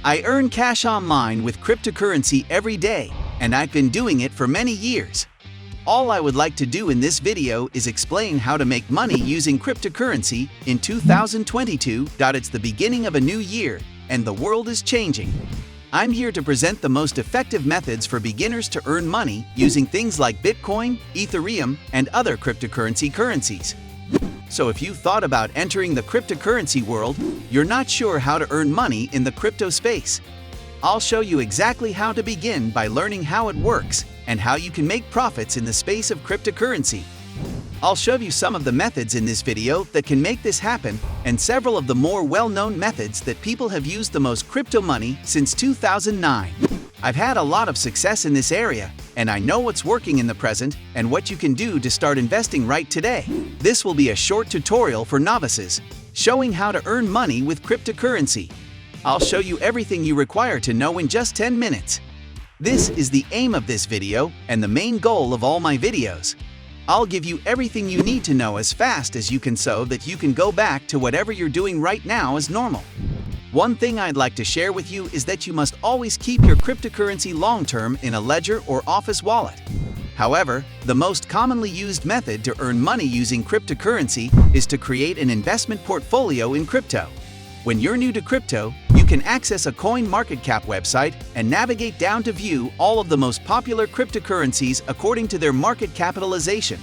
I earn cash online with cryptocurrency every day, and I've been doing it for many years. All I would like to do in this video is explain how to make money using cryptocurrency in 2022. It's the beginning of a new year, and the world is changing. I'm here to present the most effective methods for beginners to earn money using things like Bitcoin, Ethereum, and other currencies. So if you thought about entering the cryptocurrency world, you're not sure how to earn money in the crypto space. I'll show you exactly how to begin by learning how it works and how you can make profits in the space of cryptocurrency. I'll show you some of the methods in this video that can make this happen and several of the more well-known methods that people have used the most crypto money since 2009. I've had a lot of success in this area, and I know what's working in the present and what you can do to start investing right today. This will be a short tutorial for novices, showing how to earn money with cryptocurrency. I'll show you everything you require to know in just 10 minutes. This is the aim of this video and the main goal of all my videos. I'll give you everything you need to know as fast as you can so that you can go back to whatever you're doing right now as normal. One thing I'd like to share with you is that you must always keep your cryptocurrency long-term in a ledger or office wallet. However, the most commonly used method to earn money using cryptocurrency is to create an investment portfolio in crypto. When you're new to crypto, you can access a CoinMarketCap website and navigate down to view all of the most popular cryptocurrencies according to their market capitalization.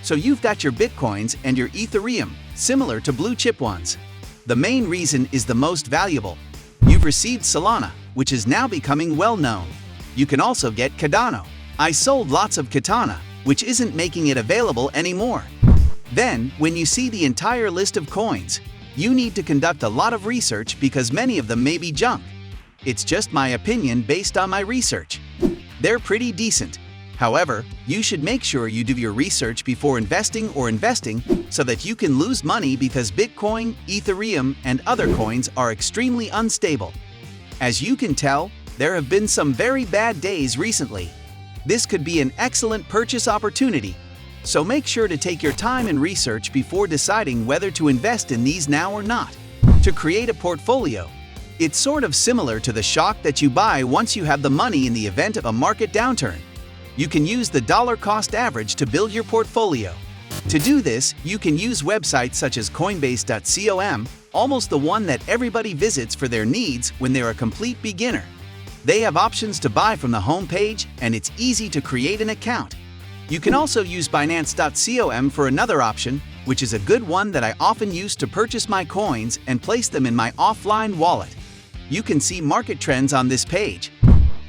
So you've got your Bitcoins and your Ethereum, similar to blue chip ones. The main reason is the most valuable. You've received Solana, which is now becoming well known. You can also get Cardano. I sold lots of Katana, which isn't making it available anymore. Then, when you see the entire list of coins, you need to conduct a lot of research because many of them may be junk. It's just my opinion based on my research. They're pretty decent. However, you should make sure you do your research before investing so that you can lose money because Bitcoin, Ethereum, and other coins are extremely unstable. As you can tell, there have been some very bad days recently. This could be an excellent purchase opportunity. So make sure to take your time and research before deciding whether to invest in these now or not. To create a portfolio, it's sort of similar to the shock that you buy once you have the money in the event of a market downturn. You can use the dollar cost average to build your portfolio. To do this, you can use websites such as Coinbase.com, almost the one that everybody visits for their needs when they're a complete beginner. They have options to buy from the home page, and it's easy to create an account. You can also use Binance.com for another option, which is a good one that I often use to purchase my coins and place them in my offline wallet. You can see market trends on this page.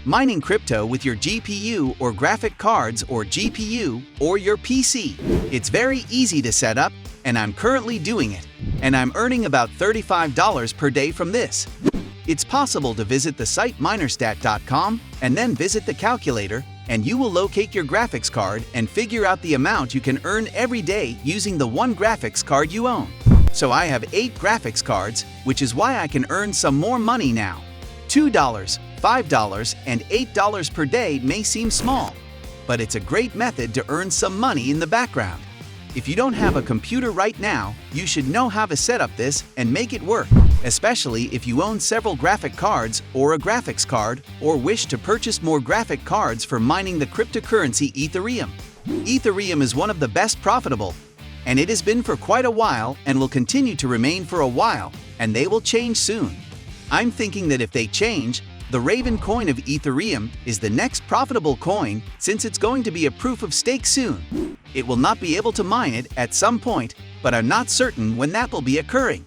Mining crypto with your GPU or graphic cards or GPU or your PC. It's very easy to set up, and I'm currently doing it, and I'm earning about $35 per day from this. It's possible to visit the site Minerstat.com and then visit the calculator, and you will locate your graphics card and figure out the amount you can earn every day using the one graphics card you own. So I have 8 graphics cards, which is why I can earn some more money now. $2, $5, and $8 per day may seem small, but it's a great method to earn some money in the background. If you don't have a computer right now, you should know how to set up this and make it work, especially if you own several graphic cards or a graphics card or wish to purchase more graphic cards for mining the cryptocurrency Ethereum. Ethereum is one of the best profitable, and it has been for quite a while and will continue to remain for a while, and they will change soon. I'm thinking that if they change, the Raven coin of Ethereum is the next profitable coin since it's going to be a proof of stake soon. It will not be able to mine it at some point, but I'm not certain when that will be occurring.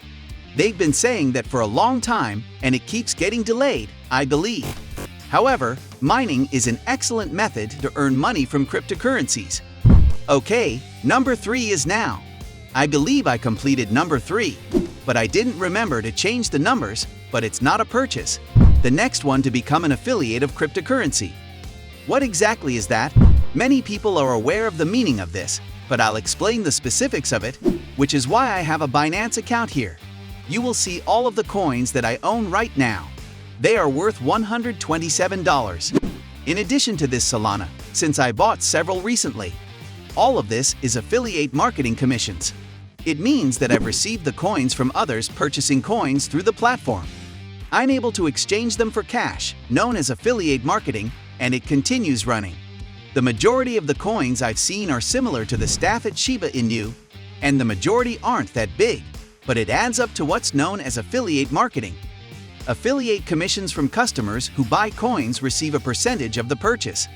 They've been saying that for a long time, and it keeps getting delayed, I believe. However, mining is an excellent method to earn money from cryptocurrencies. Okay, number 3 is now. I believe I completed number 3, but I didn't remember to change the numbers, but it's not a purchase. The next one to become an affiliate of cryptocurrency. What exactly is that? Many people are aware of the meaning of this, but I'll explain the specifics of it, which is why I have a Binance account here. You will see all of the coins that I own right now. They are worth $127. In addition to this Solana, since I bought several recently. All of this is affiliate marketing commissions. It means that I've received the coins from others purchasing coins through the platform. I'm able to exchange them for cash, known as affiliate marketing, and it continues running. The majority of the coins I've seen are similar to the staff at Shiba Inu, and the majority aren't that big, but it adds up to what's known as affiliate marketing. Affiliate commissions from customers who buy coins receive a percentage of the purchase.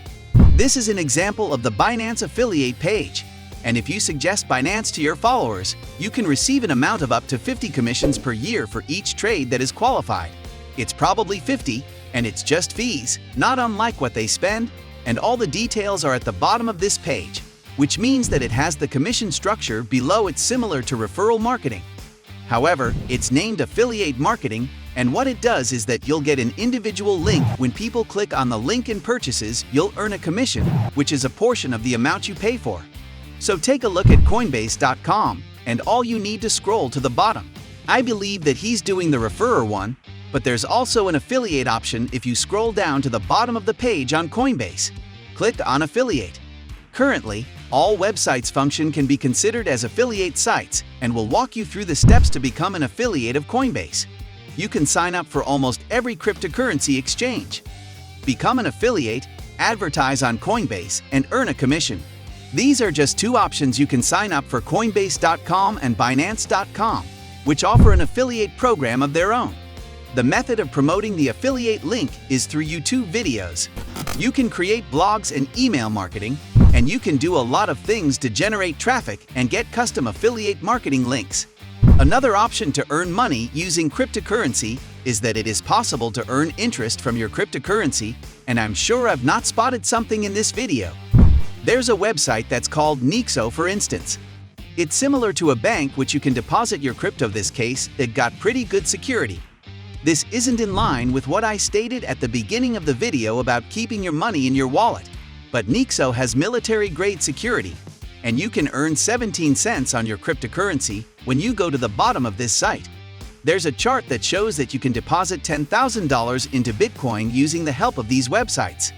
This is an example of the Binance affiliate page, and if you suggest Binance to your followers, you can receive an amount of up to 50 commissions per year for each trade that is qualified. It's probably 50, and it's just fees, not unlike what they spend, and all the details are at the bottom of this page, which means that it has the commission structure below it similar to referral marketing. However, it's named affiliate marketing, and what it does is that you'll get an individual link. When people click on the link and purchases, you'll earn a commission, which is a portion of the amount you pay for. So take a look at Coinbase.com, and all you need to scroll to the bottom. I believe that he's doing the referrer one, but there's also an affiliate option if you scroll down to the bottom of the page on Coinbase. Click on affiliate. Currently, all websites function can be considered as affiliate sites and will walk you through the steps to become an affiliate of Coinbase. You can sign up for almost every cryptocurrency exchange. Become an affiliate, advertise on Coinbase, and earn a commission. These are just two options. You can sign up for Coinbase.com and Binance.com, which offer an affiliate program of their own. The method of promoting the affiliate link is through YouTube videos. You can create blogs and email marketing, and you can do a lot of things to generate traffic and get custom affiliate marketing links. Another option to earn money using cryptocurrency is that it is possible to earn interest from your cryptocurrency, and I'm sure I've not spotted something in this video. There's a website that's called Nexo, for instance. It's similar to a bank which you can deposit your crypto. This case, it got pretty good security. This isn't in line with what I stated at the beginning of the video about keeping your money in your wallet, but Nexo has military-grade security, and you can earn 17 cents on your cryptocurrency when you go to the bottom of this site. There's a chart that shows that you can deposit $10,000 into Bitcoin using the help of these websites.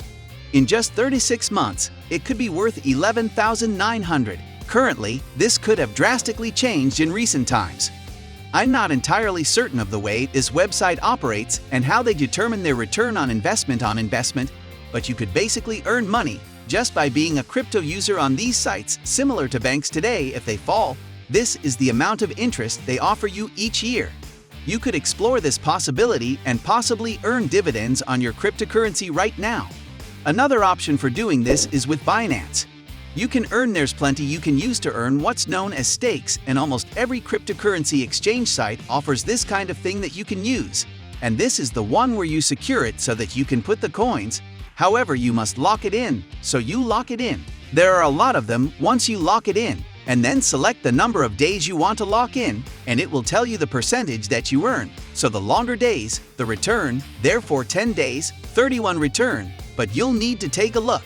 In just 36 months, it could be worth $11,900. Currently, this could have drastically changed in recent times. I'm not entirely certain of the way this website operates and how they determine their return on investment, but you could basically earn money just by being a crypto user on these sites, similar to banks today. If they fall, this is the amount of interest they offer you each year. You could explore this possibility and possibly earn dividends on your cryptocurrency right now. Another option for doing this is with Binance. You can earn. There's plenty you can use to earn what's known as stakes, and almost every cryptocurrency exchange site offers this kind of thing that you can use. And this is the one where you secure it so that you can put the coins. However, you must lock it in, so you lock it in. There are a lot of them. Once you lock it in, and then select the number of days you want to lock in, and it will tell you the percentage that you earn. So the longer days, the return, therefore 10 days, 31 return, but you'll need to take a look.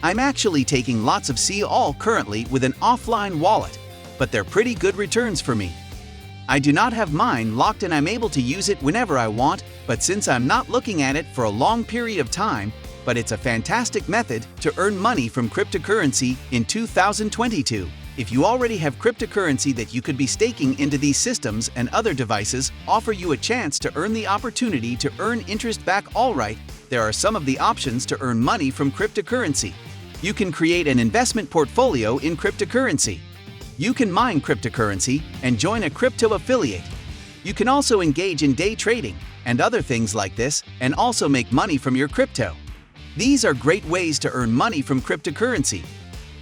I'm actually taking lots of all currently with an offline wallet, but they're pretty good returns for me. I do not have mine locked and I'm able to use it whenever I want, but since I'm not looking at it for a long period of time, but it's a fantastic method to earn money from cryptocurrency in 2022. If you already have cryptocurrency that you could be staking into these systems, and other devices offer you a chance to earn the opportunity to earn interest back. Alright, there are some of the options to earn money from cryptocurrency. You can create an investment portfolio in cryptocurrency. You can mine cryptocurrency and join a crypto affiliate. You can also engage in day trading and other things like this, and also make money from your crypto. These are great ways to earn money from cryptocurrency.